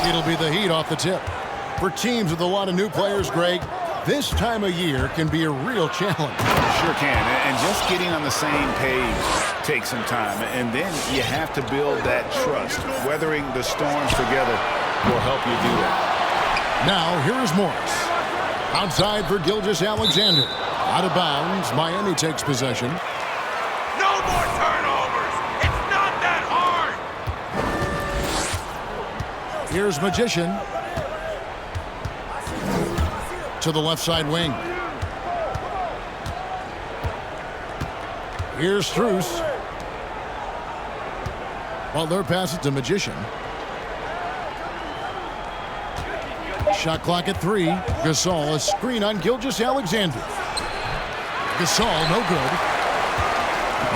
It'll be the Heat off the tip. For teams with a lot of new players, Greg, this time of year can be a real challenge. Sure can, and just getting on the same page takes some time, and then you have to build that trust. Weathering the storms together will help you do that. Now, here is Morris. Outside for Gilgeous-Alexander. Out of bounds, Miami takes possession. No more turnovers! It's not that hard! Here's Magician. To the left side wing. Here's Strus. Butler passes to Magician. Shot clock at 3. Gasol, a screen on Gilgeous-Alexander. Gasol, no good.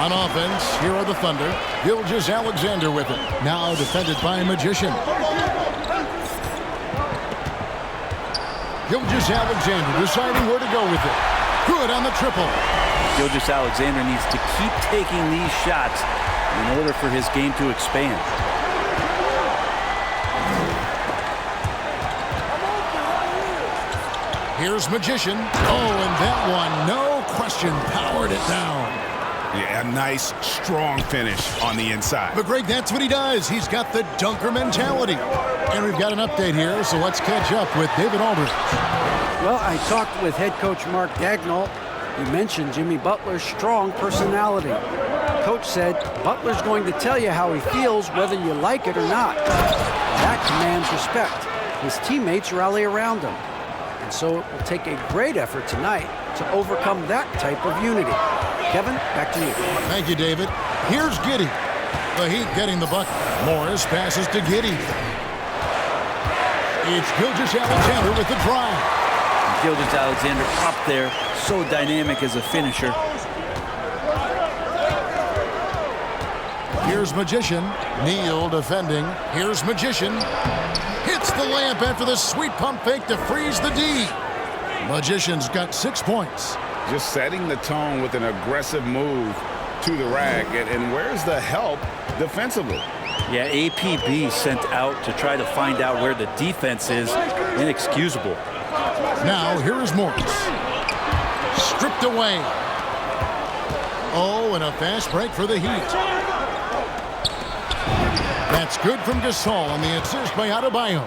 On offense, here are the Thunder. Gilgeous-Alexander with it. Now defended by Magician. Gilgeous-Alexander deciding where to go with it. Good on the triple. Gilgeous-Alexander needs to keep taking these shots in order for his game to expand. Here's Magician. Oh, and that one, no question, powered it down. Yeah, a nice, strong finish on the inside. But, Greg, that's what he does. He's got the dunker mentality. And we've got an update here, so let's catch up with David Aldridge. Well, I talked with head coach Mark Daigneault. He mentioned Jimmy Butler's strong personality. Coach said Butler's going to tell you how he feels whether you like it or not. That commands respect. His teammates rally around him. And so it will take a great effort tonight to overcome that type of unity. Kevin, back to you. Thank you, David. Here's Giddey. The Heat getting the bucket. Morris passes to Giddey. It's Gilgeous-Alexander with the drive. Gilgeous-Alexander up there, so dynamic as a finisher. Here's Magician. Neal defending. Here's Magician. Hits the layup after the sweet pump fake to freeze the D. Magician's got 6 points. Just setting the tone with an aggressive move to the rack. And where's the help defensively? Yeah, APB sent out to try to find out where the defense is. Inexcusable. Now, here is Morris. Stripped away. Oh, and a fast break for the Heat. That's good from Gasol on the assist by Adebayo.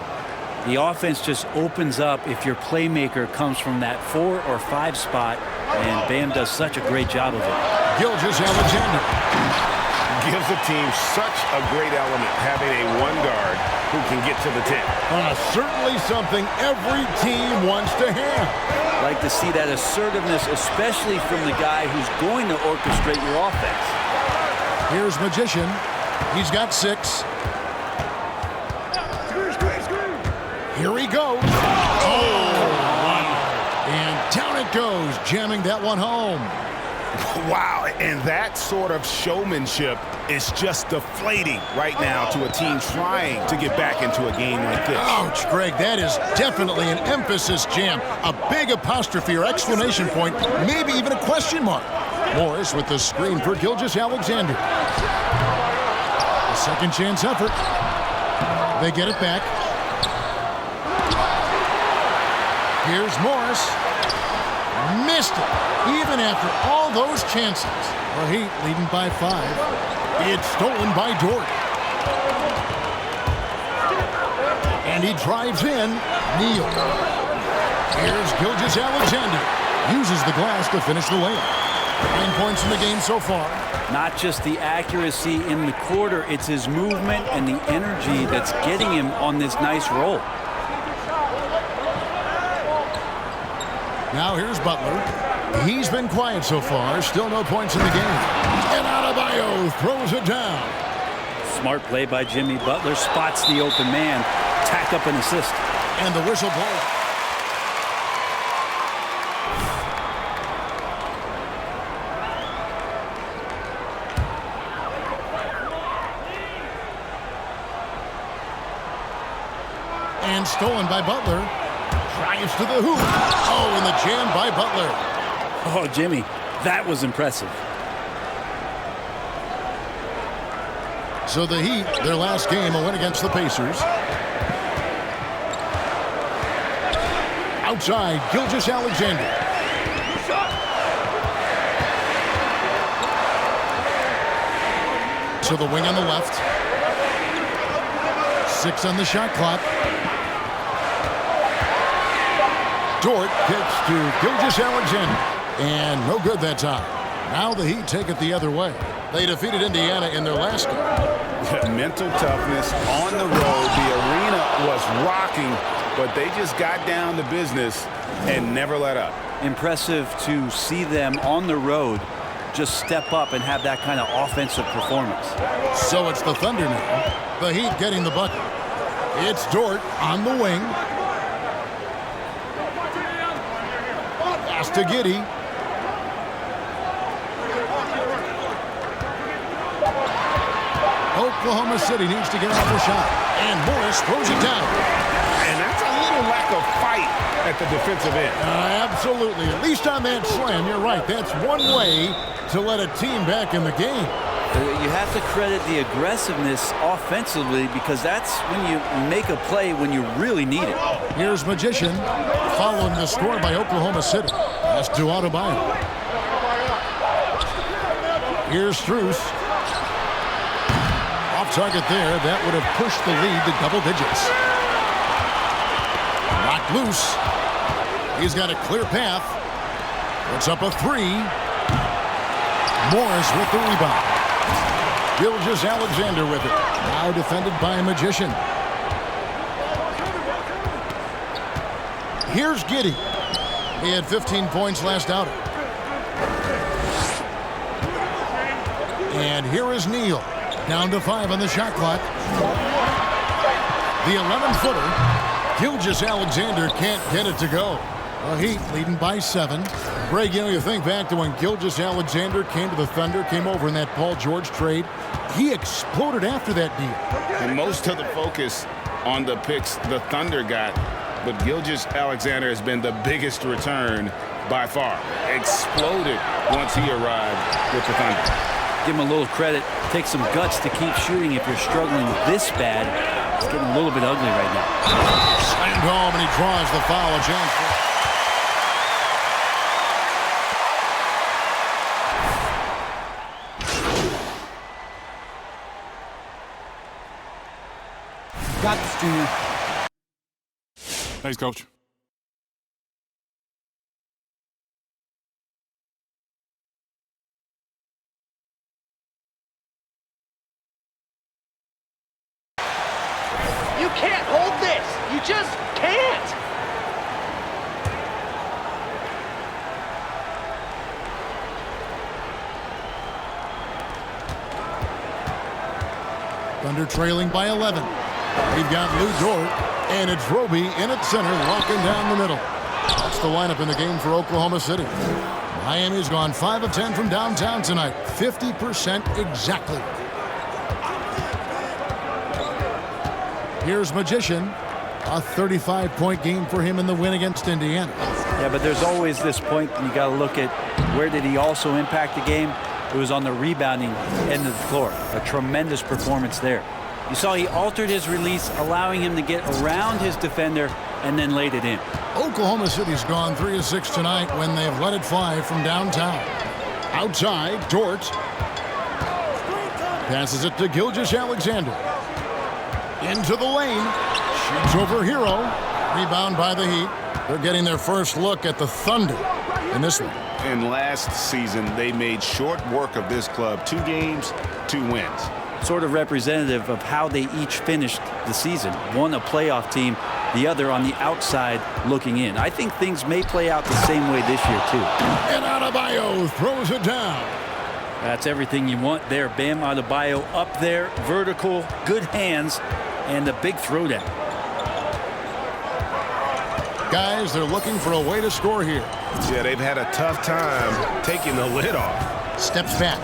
The offense just opens up if your playmaker comes from that 4 or 5 spot, and Bam does such a great job of it. Gilgeous-Alexander gives the team such a great element having a one guard who can get to the 10. Certainly something every team wants to have. Like to see that assertiveness, especially from the guy who's going to orchestrate your offense. Here's Magician. He's got 6. Here he goes. Oh, and down it goes, jamming that one home. Wow, and that sort of showmanship is just deflating right now to a team trying to get back into a game like this. Ouch, Greg, that is definitely an emphasis jam. A big apostrophe or exclamation point, maybe even a question mark. Morris with the screen for Gilgeous-Alexander. A second chance effort. They get it back. Here's Morris. Missed it, even after all those chances. The Heat leading by 5. It's stolen by Dort. And he drives in. Neal. Here's Gilgeous-Alexander. Uses the glass to finish the layup. 9 points in the game so far. Not just the accuracy in the quarter, it's his movement and the energy that's getting him on this nice roll. Now here's Butler. He's been quiet so far. Still no points in the game. And Adebayo throws it down. Smart play by Jimmy Butler. Spots the open man. Tack up an assist. And the whistle blows. And stolen by Butler. Drives to the hoop. Oh, and the jam by Butler. Oh, Jimmy, that was impressive. So the Heat, their last game, a win against the Pacers. Outside, Gilgeous-Alexander. To the wing on the left. 6 on the shot clock. Dort gets to Gilgeous-Alexander. And no good that time. Now the Heat take it the other way. They defeated Indiana in their last game. Mental toughness on the road. The arena was rocking, but they just got down to business and never let up. Impressive to see them on the road just step up and have that kind of offensive performance. So it's the Thunder now. The Heat getting the bucket. It's Dort on the wing. Pass to Giddey. Oklahoma City needs to get off the shot. And Morris throws it down. And that's a little lack of fight at the defensive end. Absolutely. At least on that slam, you're right. That's one way to let a team back in the game. You have to credit the aggressiveness offensively because that's when you make a play when you really need it. Here's Magician following the score by Oklahoma City. That's to Adebayo. Here's Strus. Off target there. That would have pushed the lead to double digits. Knocked loose. He's got a clear path. Puts up a 3. Morris with the rebound. Gilgeous-Alexander with it. Now defended by Magician. Here's Giddey. He had 15 points last outing. And here is Neal. Down to 5 on the shot clock. The 11-footer. Gilgeous-Alexander can't get it to go. The Heat leading by 7. Greg, you think back to when Gilgeous-Alexander came to the Thunder, came over in that Paul George trade. He exploded after that deal. And most of the focus on the picks the Thunder got, but Gilgeous-Alexander has been the biggest return by far. Exploded once he arrived with the Thunder. Give him a little credit. Take some guts to keep shooting if you're struggling this bad. It's getting a little bit ugly right now. Slammed home, and he draws the foul. A chance. Got this, Junior. Thanks, Coach. You can't hold this. You just can't. Thunder trailing by 11. We've got Lou Dort, and it's Roby in at center, locking down the middle. That's the lineup in the game for Oklahoma City. Miami's gone 5 of 10 from downtown tonight, 50% exactly. Here's Magician, a 35-point game for him in the win against Indiana. Yeah, but there's always this point you got to look at where did he also impact the game. It was on the rebounding end of the floor. A tremendous performance there. You saw he altered his release, allowing him to get around his defender and then laid it in. Oklahoma City's gone 3 of 6 tonight when they've let it fly from downtown. Outside, Dort passes it to Gilgeous-Alexander. Into the lane. Shoots over Hero. Rebound by the Heat. They're getting their first look at the Thunder in this one. And last season, they made short work of this club. 2 games, 2 wins. Sort of representative of how they each finished the season. One a playoff team, the other on the outside looking in. I think things may play out the same way this year, too. And Adebayo throws it down. That's everything you want there. Bam Adebayo up there, vertical, good hands, and a big throwdown. Guys, they're looking for a way to score here. Yeah, they've had a tough time taking the lid off. Steps back.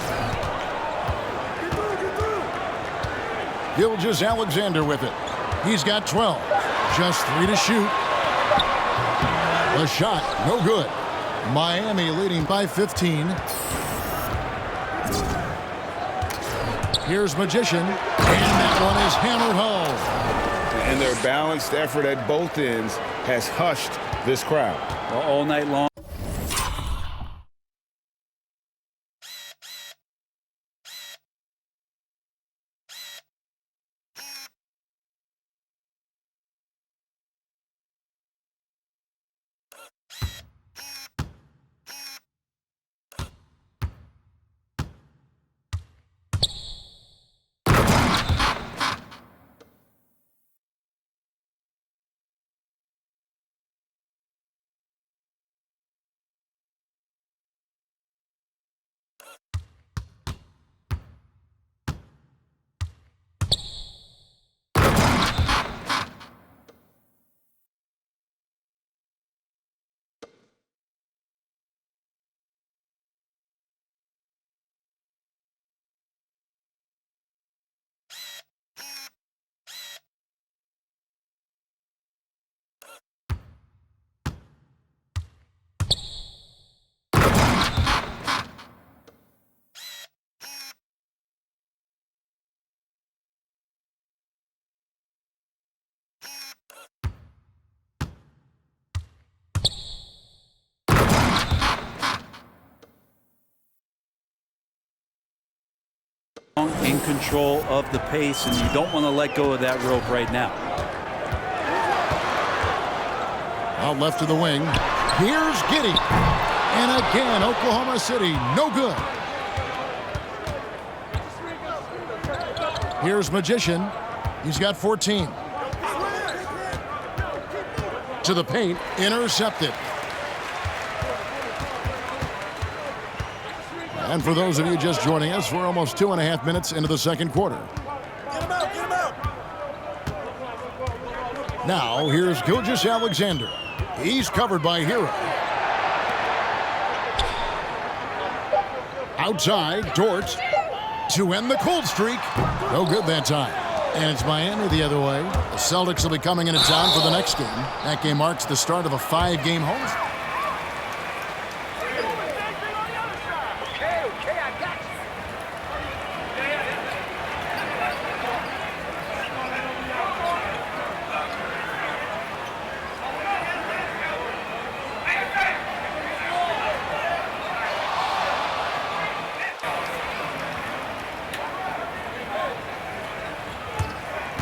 Gilgeous-Alexander with it. He's got 12. Just 3 to shoot. The shot, no good. Miami leading by 15. Here's Magician. And that one is hammered home. and their balanced effort at both ends has hushed this crowd. Well, all night long. In control of the pace, and you don't want to let go of that rope right now. Out left to the wing. Here's Giddey. And again, Oklahoma City, no good. Here's Magician. He's got 14. To the paint, intercepted. And for those of you just joining us, we're almost 2.5 minutes into the second quarter. Get him out, get him out. Now, here's Gilgeous-Alexander. He's covered by Hero. Outside, Dort to end the cold streak. No good that time. And it's Miami the other way. The Celtics will be coming into town for the next game. That game marks the start of a 5-game homestand.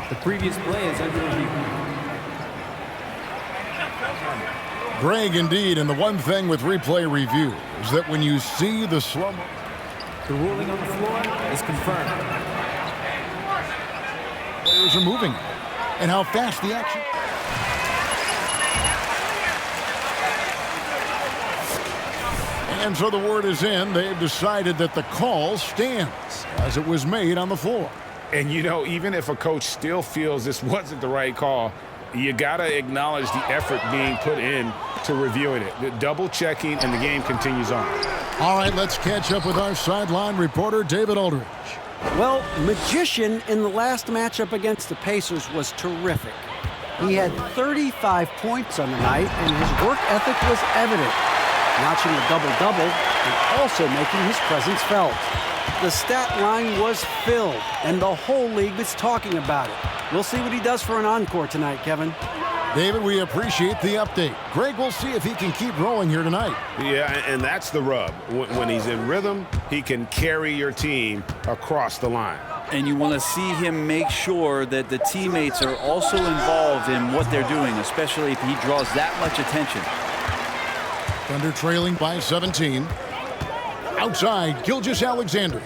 The previous play is under review. Greg, indeed, and the one thing with replay review is that when you see the slow-mo, The ruling on the floor is confirmed. players are moving, and how fast the action. And so the word is in. They've decided that the call stands as it was made on the floor. And, you know, even if a coach still feels this wasn't the right call, you got to acknowledge the effort being put in to reviewing it. The double-checking, and the game continues on. All right, let's catch up with our sideline reporter, David Aldridge. Well, Magician in the last matchup against the Pacers was terrific. He had 35 points on the night, and his work ethic was evident, notching a double-double and also making his presence felt. The stat line was filled, and the whole league was talking about it. We'll see what he does for an encore tonight, Kevin. David, we appreciate the update. Greg, we'll see if he can keep rolling here tonight. Yeah, and that's the rub. When he's in rhythm, he can carry your team across the line. And you want to see him make sure that the teammates are also involved in what they're doing, especially if he draws that much attention. Thunder trailing by 17. Outside, Gilgeous-Alexander.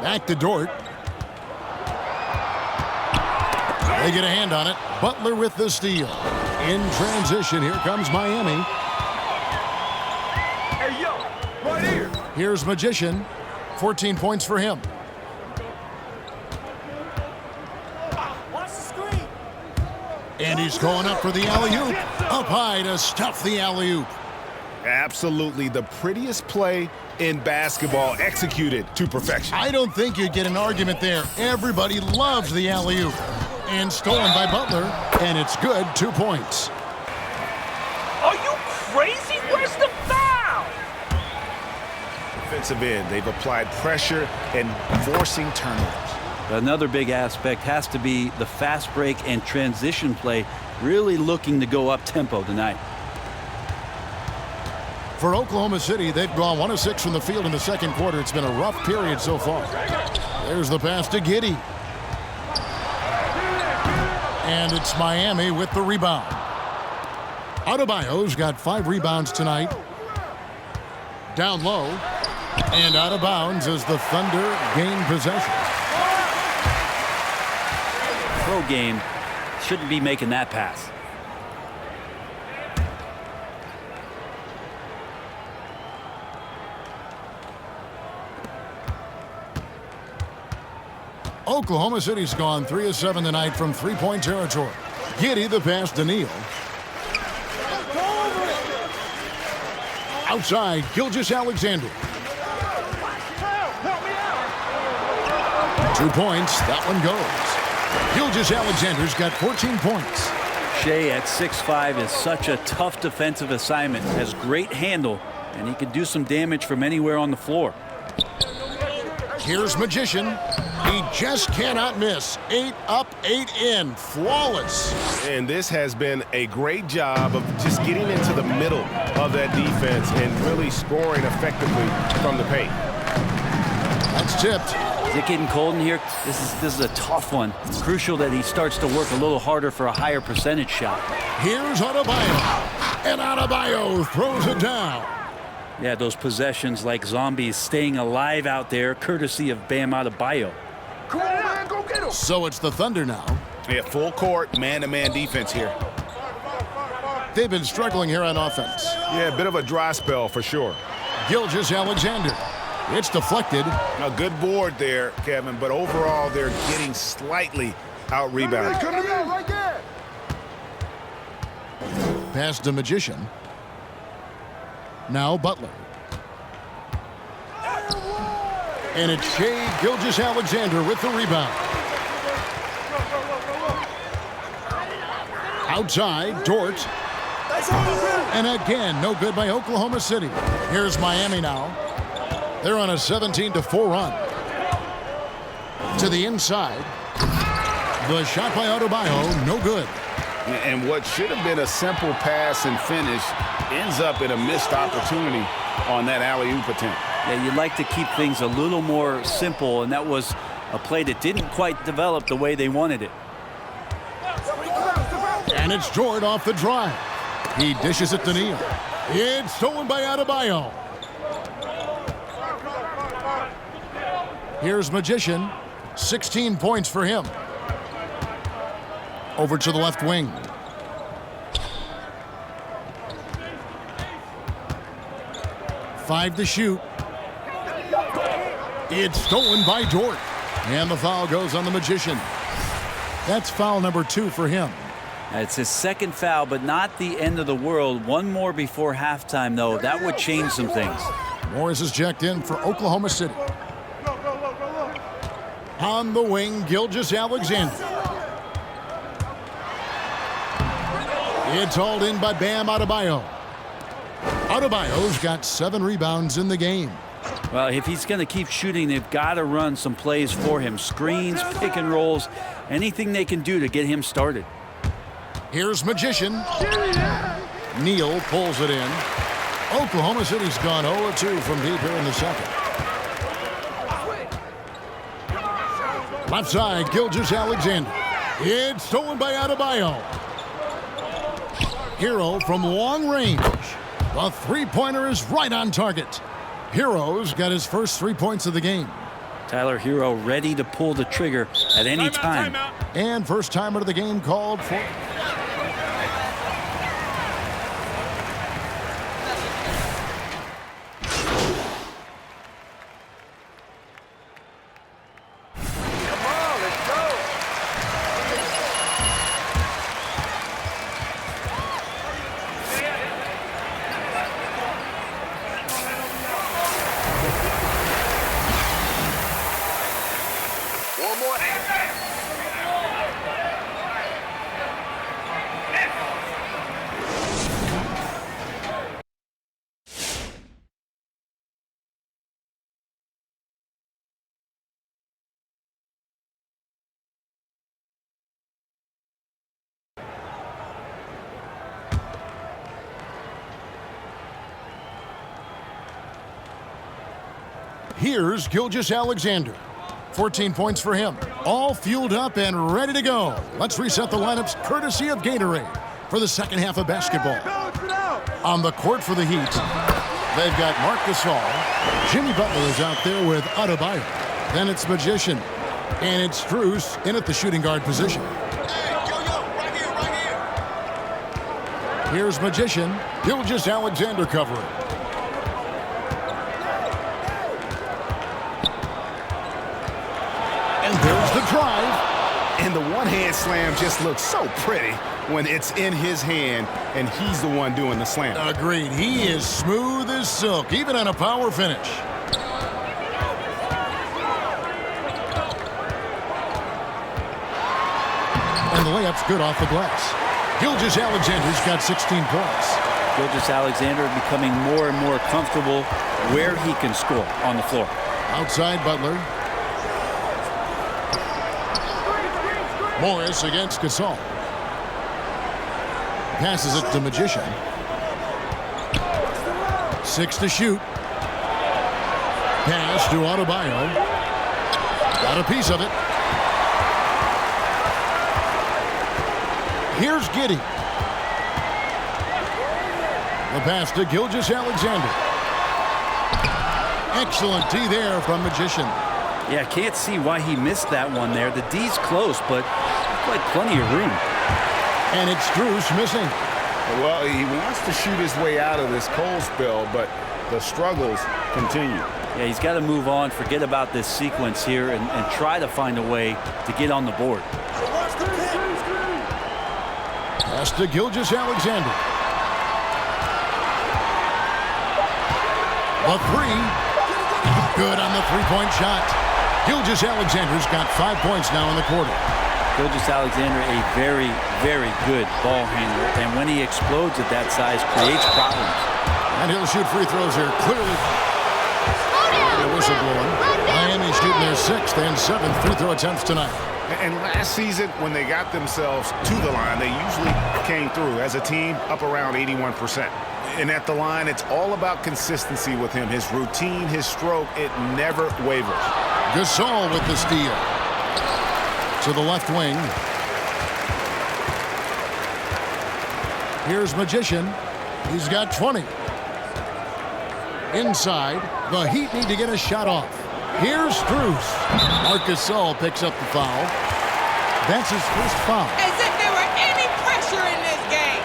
Back to Dort. They get a hand on it. Butler with the steal. In transition, here comes Miami. Hey, yo, right here. Here's Magician. 14 points for him. Watch the screen. And he's going up for the alley-oop. Up high to stuff the alley-oop. Absolutely the prettiest play in basketball, executed to perfection. I don't think you'd get an argument there. Everybody loves the alley-oop. And stolen by Butler. And it's good, 2 points. Are you crazy? Where's the foul? defensive end. They've applied pressure and forcing turnovers. Another big aspect has to be the fast break and transition play, really looking to go up tempo tonight. For Oklahoma City, they've gone 1 of 6 from the field in the second quarter. It's been a rough period so far. There's the pass to Giddey. And it's Miami with the rebound. Adebayo's got 5 rebounds tonight. Down low. And out of bounds as the Thunder gain possession. Pro game shouldn't be making that pass. Oklahoma City's gone 3 of 7 tonight from three-point territory. Giddey the pass to Neal. Outside, Gilgeous-Alexander. 2 points. That one goes. Gilgeous-Alexander's got 14 points. Shea at 6'5" is such a tough defensive assignment. Has great handle, and he can do some damage from anywhere on the floor. Here's Magician. He just cannot miss. 8 up, 8 in. Flawless. And this has been a great job of just getting into the middle of that defense and really scoring effectively from the paint. That's tipped. Is it getting cold in here? This is a tough one. It's crucial that he starts to work a little harder for a higher percentage shot. Here's Adebayo. And Adebayo throws it down. Yeah, those possessions like zombies staying alive out there, courtesy of Bam Adebayo. Come on, man, go get him. So it's the Thunder now. Yeah, full court, man-to-man defense here. They've been struggling here on offense. Yeah, a bit of a dry spell for sure. Gilgeous-Alexander. It's deflected. A good board there, Kevin, but overall they're getting slightly out-rebounded. Come here, right there. Pass to Magician. Now Butler. And it's Shea Gilgeous-Alexander with the rebound. Outside, Dort. And again, no good by Oklahoma City. Here's Miami now. They're on a 17-4 run. To the inside. The shot by Adebayo, no good. And what should have been a simple pass and finish ends up in a missed opportunity on that alley-oop attempt. Yeah, you'd like to keep things a little more simple, and that was a play that didn't quite develop the way they wanted it. And it's Dort off the drive. He dishes it to Neal. It's stolen by Adebayo. Here's Magician. 16 points for him. Over to the left wing. Five to shoot. It's stolen by Dort. And the foul goes on the Magician. That's foul number 2 for him. It's his second foul, but not the end of the world. One more before halftime, though. That would change some things. Morris is checked in for Oklahoma City. On the wing, Gilgeous-Alexander. It's hauled in by Bam Adebayo. Adebayo's got 7 rebounds in the game. Well, if he's going to keep shooting, they've got to run some plays for him. Screens, pick and rolls, anything they can do to get him started. Here's Magician. Neal pulls it in. Oklahoma City's gone 0-2 from deep here in the second. Left side, Gilgeous-Alexander. It's stolen by Adebayo. Hero from long range. The three-pointer is right on target. Hero's got his first 3 points of the game. Tyler Hero ready to pull the trigger at any time. And first timer of the game called for. Here's Gilgeous-Alexander. 14 points for him. All fueled up and ready to go. Let's reset the lineups courtesy of Gatorade for the second half of basketball. On the court for the Heat, they've got Marc Gasol. Jimmy Butler is out there with Adebayo. Then it's Magician. And it's Strus in at the shooting guard position. Here's Magician. Gilgeous-Alexander covering. And there's the drive. And the one-hand slam just looks so pretty when it's in his hand and he's the one doing the slam. Agreed. He is smooth as silk, even on a power finish. And the layup's good off the glass. Gilgeous-Alexander's got 16 points. Gilgeous-Alexander becoming more and more comfortable where he can score on the floor. Outside Butler. Morris against Gasol. Passes it to Magician. 6 to shoot. Pass to Adebayo. Got a piece of it. Here's Giddey. The pass to Gilgeous-Alexander. Excellent D there from Magician. Yeah, I can't see why he missed that one there. The D's close, but like plenty of room. And it's Strus missing. Well, he wants to shoot his way out of this cold spell, but the struggles continue. Yeah, he's got to move on, forget about this sequence here, and try to find a way to get on the board. Pass to Gilgeous-Alexander. The three. Good on the three-point shot. Gilgeous-Alexander's got 5 points now in the quarter. Gilgeous-Alexander, a very, very good ball handler, and when he explodes at that size, creates problems. And he'll shoot free throws here. Clearly, the whistle blowing. Miami shooting their 6th and 7th free throw attempts tonight. And last season, when they got themselves to the line, they usually came through as a team up around 81%. And at the line, it's all about consistency with him. His routine, his stroke, it never wavers. Gasol with the steal. To the left wing. Here's Magician. He's got 20. Inside, the Heat need to get a shot off. Here's Strus. Marc Gasol picks up the foul. That's his first foul. As if there were any pressure in this game.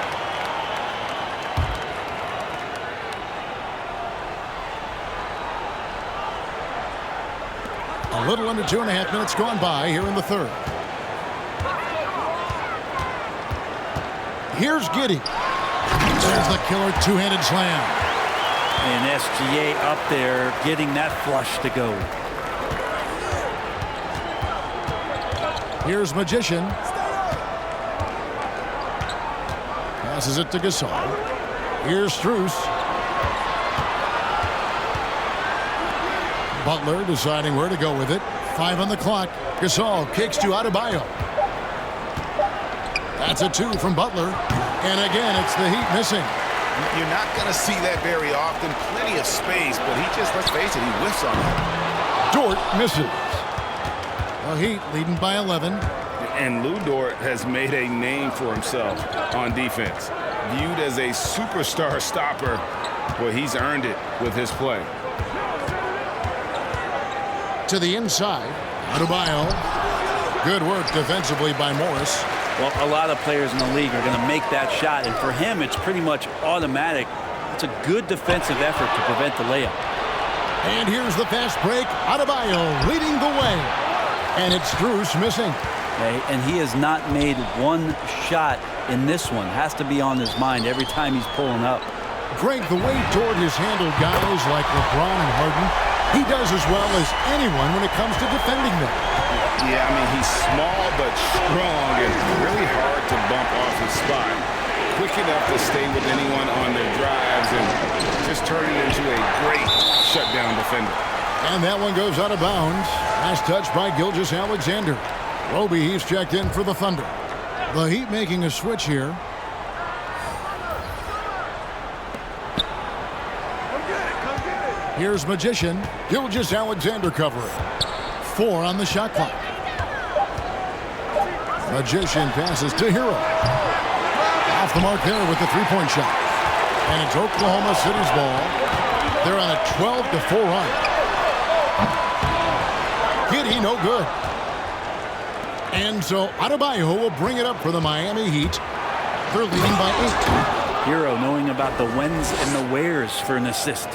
A little under 2.5 minutes gone by here in the third. Here's Giddey. There's the killer two-handed slam. And SGA up there getting that flush to go. Here's Magician. Passes it to Gasol. Here's Strus. Butler deciding where to go with it. 5 on the clock. Gasol kicks to Adebayo. That's a 2 from Butler. And again, it's the Heat missing. You're not going to see that very often. Plenty of space, but he just, let's face it, he whiffs on it. Dort misses. The Heat leading by 11. And Lou Dort has made a name for himself on defense. Viewed as a superstar stopper, well, he's earned it with his play. To the inside. Adebayo. Good work defensively by Morris. Well, a lot of players in the league are going to make that shot, and for him, it's pretty much automatic. It's a good defensive effort to prevent the layup. And here's the fast break. Adebayo leading the way. And it's Strus missing. Okay, and he has not made one shot in this one. Has to be on his mind every time he's pulling up. Greg, the way Dort has handled guys like LeBron and Harden, he does as well as anyone when it comes to defending them. Yeah, I mean, he's small but strong and really hard to bump off his spot. Quick enough to stay with anyone on their drives and just turn it into a great shutdown defender. And that one goes out of bounds. Last touch by Gilgeous-Alexander. Roby, he's checked in for the Thunder. The Heat making a switch here. Here's Magician. Gilgeous-Alexander covering. 4 on the shot clock. Magician passes to Hero. Off the mark there with the three-point shot. And it's Oklahoma City's ball. They're on a 12-4 run. Giddy, no good. And so Adebayo will bring it up for the Miami Heat. They're leading by 8. Hero knowing about the whens and the wheres for an assist.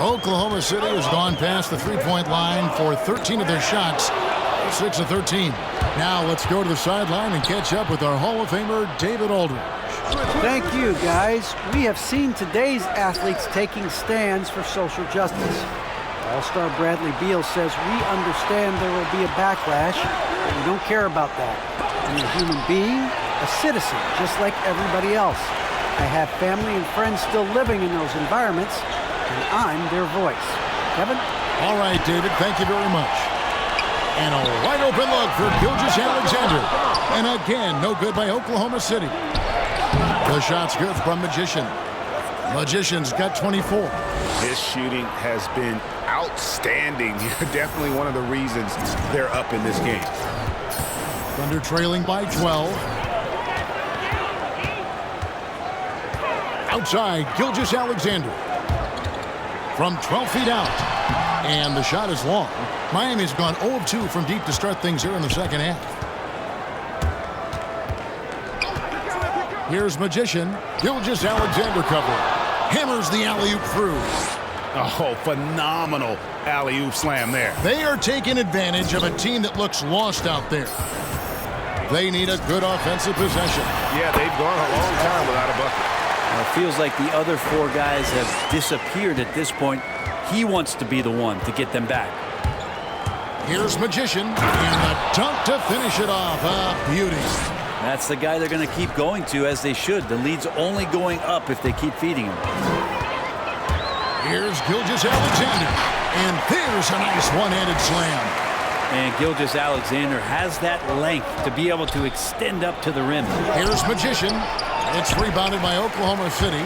Oklahoma City has gone past the three-point line for 13 of their shots. 6 of 13. Now let's go to the sideline and catch up with our Hall of Famer, David Aldridge. Thank you, guys. We have seen today's athletes taking stands for social justice. All-star Bradley Beal says we understand there will be a backlash, but we don't care about that. I'm a human being, a citizen, just like everybody else. I have family and friends still living in those environments, and I'm their voice. Kevin? All right, David, thank you very much. And a wide open look for Gilgeous-Alexander. And again, no good by Oklahoma City. The shot's good from Magician. Magician's got 24. His shooting has been outstanding. Definitely one of the reasons they're up in this game. Thunder trailing by 12. Outside, Gilgeous-Alexander. From 12 feet out. And the shot is long. Miami's gone 0 of 2 from deep to start things here in the second half. Here's Magician. Gilgeous-Alexander cover. Hammers the alley-oop through. Oh, phenomenal alley-oop slam there. They are taking advantage of a team that looks lost out there. They need a good offensive possession. Yeah, they've gone a long time without a bucket. Well, it feels like the other 4 guys have disappeared at this point. He wants to be the one to get them back. Here's Magician, and the dunk to finish it off. A beauty. That's the guy they're going to keep going to, as they should. The lead's only going up if they keep feeding him. Here's Gilgeous-Alexander, and there's a nice one-handed slam. And Gilgeous-Alexander has that length to be able to extend up to the rim. Here's Magician. It's rebounded by Oklahoma City.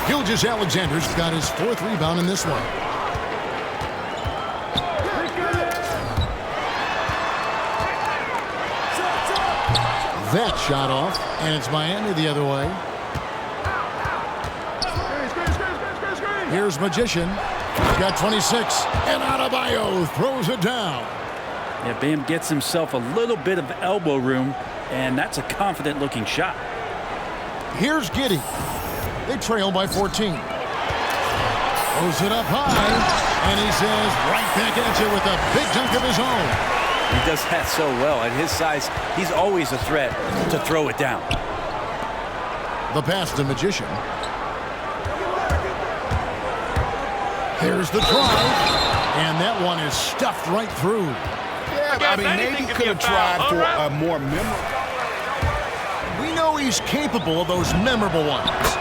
Gilgeous-Alexander's got his 4th rebound in this one. That shot off, and it's Miami the other way. Here's Magician. He's got 26, and Adebayo throws it down. Yeah, Bam gets himself a little bit of elbow room, and that's a confident-looking shot. Here's Giddy. They trail by 14. Throws it up high, and he says right back at you with a big dunk of his own. He does that so well. At his size, he's always a threat to throw it down. The pass to Magician. Here's the drive, and that one is stuffed right through. Yeah, I mean, maybe could have tried for a more memorable. We know he's capable of those memorable ones.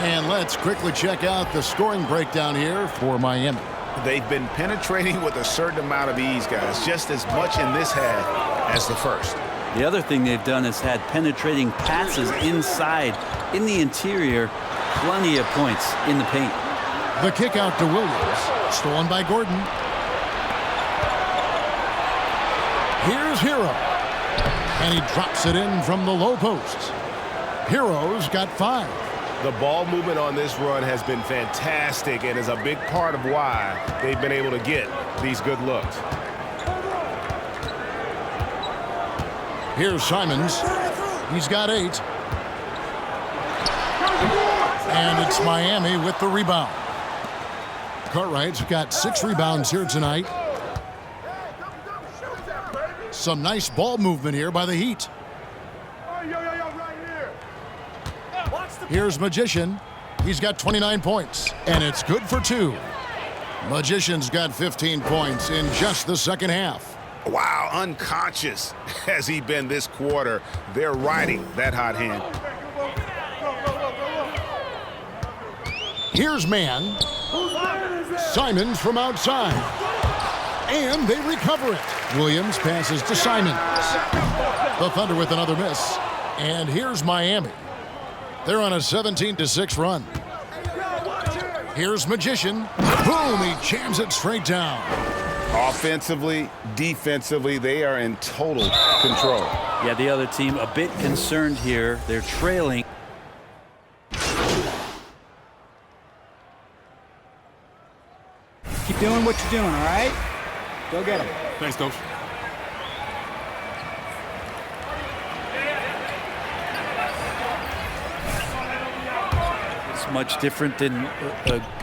And let's quickly check out the scoring breakdown here for Miami. They've been penetrating with a certain amount of ease, guys, just as much in this half as the first. The other thing they've done is had penetrating passes inside, in the interior, plenty of points in the paint. The kick out to Williams, stolen by Gordon. Here's Hero, and he drops it in from the low post. Hero's got 5. The ball movement on this run has been fantastic and is a big part of why they've been able to get these good looks. Here's Simons. He's got 8. And it's Miami with the rebound. Cartwright's got 6 rebounds here tonight. Some nice ball movement here by the Heat. Here's Magician. He's got 29 points, and it's good for 2. Magician's got 15 points in just the second half. Wow, unconscious has he been this quarter. They're riding that hot hand. Here's man. Simons from outside. And they recover it. Williams passes to Simons. The Thunder with another miss. And here's Miami. They're on a 17-6 run. Here's Magician. Boom, he jams it straight down. Offensively, defensively, they are in total control. Yeah, the other team a bit concerned here. They're trailing. Keep doing what you're doing, all right? Go get them. Thanks, Coach. It's much different than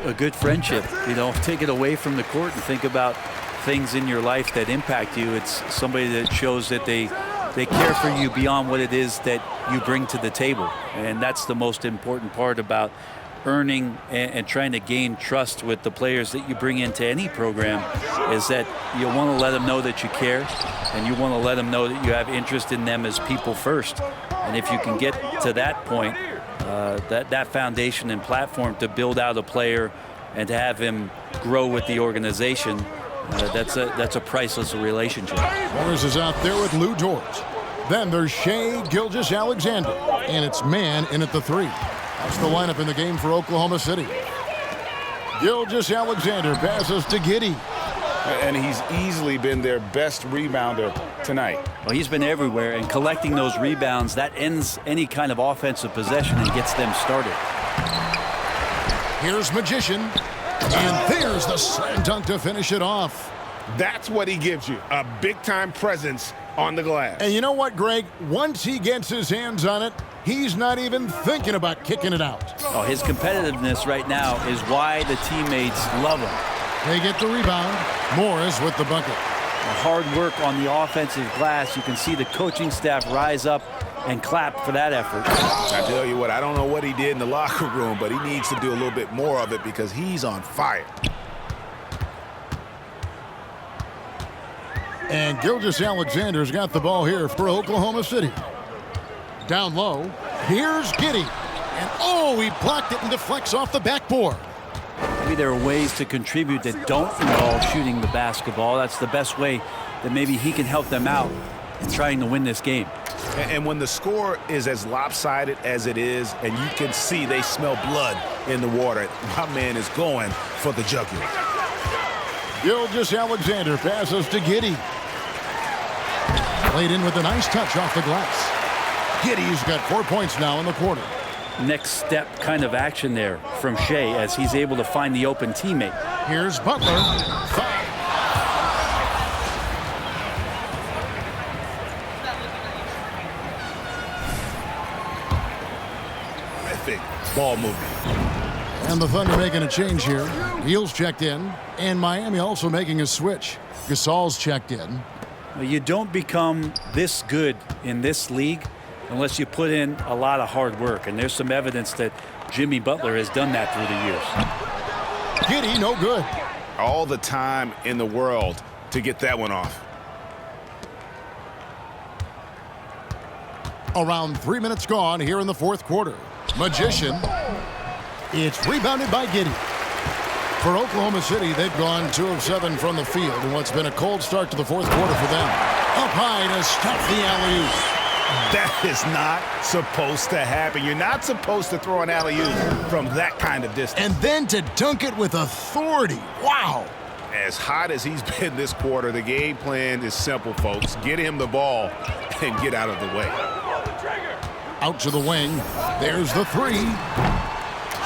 a good friendship. You know, take it away from the court and think about things in your life that impact you. It's somebody that shows that they care for you beyond what it is that you bring to the table. And that's the most important part about earning and trying to gain trust with the players that you bring into any program, is that you want to let them know that you care, and you want to let them know that you have interest in them as people first. And if you can get to that point, that foundation and platform to build out a player and to have him grow with the organization, that's a priceless relationship. Morris is out there with Lou Dort. Then there's Shai Gilgeous-Alexander, and it's man in at the 3. That's the lineup in the game for Oklahoma City. Gilgeous-Alexander passes to Giddey. And he's easily been their best rebounder tonight. Well, he's been everywhere, and collecting those rebounds, that ends any kind of offensive possession and gets them started. Here's Magician, and there's the slam dunk to finish it off. That's what he gives you, a big-time presence on the glass. And you know what, Greg? Once he gets his hands on it, he's not even thinking about kicking it out. Oh, his competitiveness right now is why the teammates love him. They get the rebound. Morris with the bucket. Hard work on the offensive glass. You can see the coaching staff rise up and clap for that effort. I tell you what, I don't know what he did in the locker room, but he needs to do a little bit more of it because he's on fire. And Gilgeous-Alexander's got the ball here for Oklahoma City. Down low, here's Giddey. And oh, he blocked it and deflects off the backboard. Maybe there are ways to contribute that don't involve shooting the basketball. That's the best way that maybe he can help them out in trying to win this game. And when the score is as lopsided as it is, and you can see they smell blood in the water, my man is going for the jugular. Gilgeous-Alexander passes to Giddey. Played in with a nice touch off the glass. Giddey's got 4 points now in the quarter. Next step kind of action there from Shai as he's able to find the open teammate. Here's Butler. Terrific ball movement. And the Thunder making a change here. Heels checked in, and Miami also making a switch. Gasol's checked in. Well, you don't become this good in this league unless you put in a lot of hard work. And there's some evidence that Jimmy Butler has done that through the years. Giddey, no good. All the time in the world to get that one off. Around 3 minutes gone here in the fourth quarter. Magician. It's rebounded by Giddey. For Oklahoma City, they've gone 2 of 7 from the field in what's been a cold start to the fourth quarter for them. Up high to stop the alley-oop. That is not supposed to happen. You're not supposed to throw an alley-oop from that kind of distance. And then to dunk it with authority. Wow. As hot as he's been this quarter, the game plan is simple, folks. Get him the ball and get out of the way. Out to the wing. There's the 3.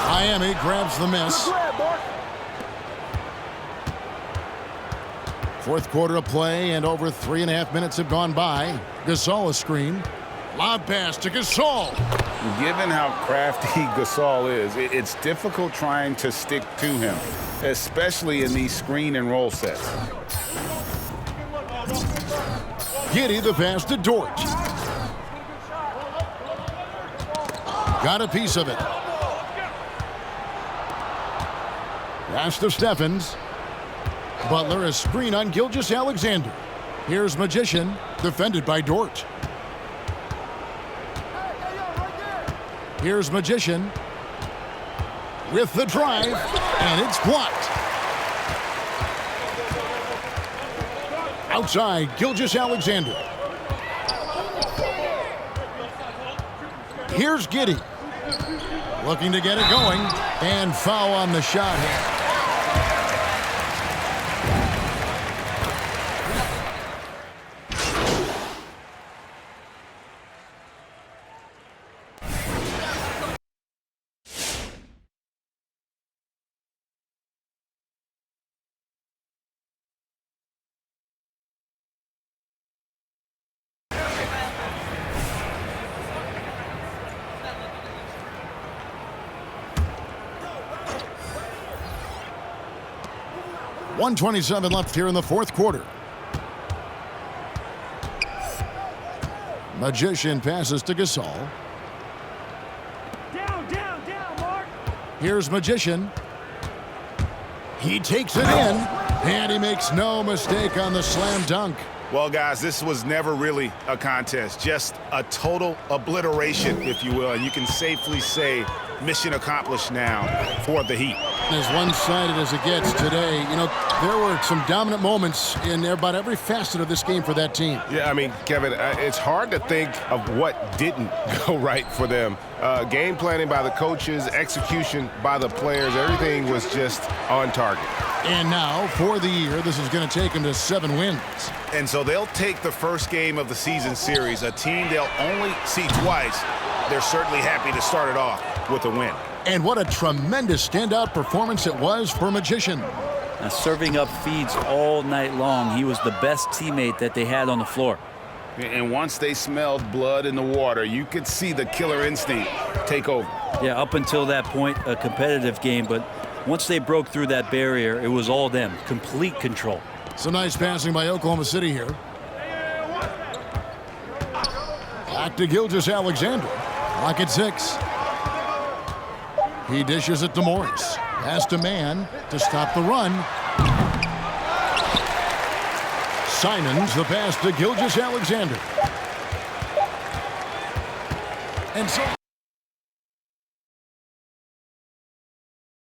Miami grabs the miss. Fourth quarter of play, and over 3.5 minutes have gone by. Gasol a screen. Lob pass to Gasol. Given how crafty Gasol is, it's difficult trying to stick to him, especially in these screen and roll sets. Giddey the pass to Dort. Got a piece of it. Pass to Stephens. Butler a screen on Gilgeous-Alexander. Here's Magician, defended by Dort. Here's Magician with the drive, and it's blocked. Outside, Gilgeous-Alexander. Here's Giddey. Looking to get it going. And foul on the shot. .127 left here in the fourth quarter. Magician passes to Gasol. Down, Mark. Here's Magician. He takes it in, and he makes no mistake on the slam dunk. Well, guys, this was never really a contest, just a total obliteration, if you will. And you can safely say mission accomplished now for the Heat. As one-sided as it gets today, you know, there were some dominant moments in about every facet of this game for that team. Yeah, I mean, Kevin, it's hard to think of what didn't go right for them. Game planning by the coaches, execution by the players, everything was just on target. And now, for the year, this is going to take them to 7 wins. And so they'll take the first game of the season series, a team they'll only see twice. They're certainly happy to start it off with a win. And what a tremendous standout performance it was for Magician. Now, serving up feeds all night long, he was the best teammate that they had on the floor. And once they smelled blood in the water, you could see the killer instinct take over. Yeah, up until that point, a competitive game, but once they broke through that barrier, it was all them. Complete control. Some nice passing by Oklahoma City here. Back to Gilgeous-Alexander. Clock at 6. He dishes it to Morris. Pass to Mann to stop the run. Simons the pass to Gilgeous-Alexander. And so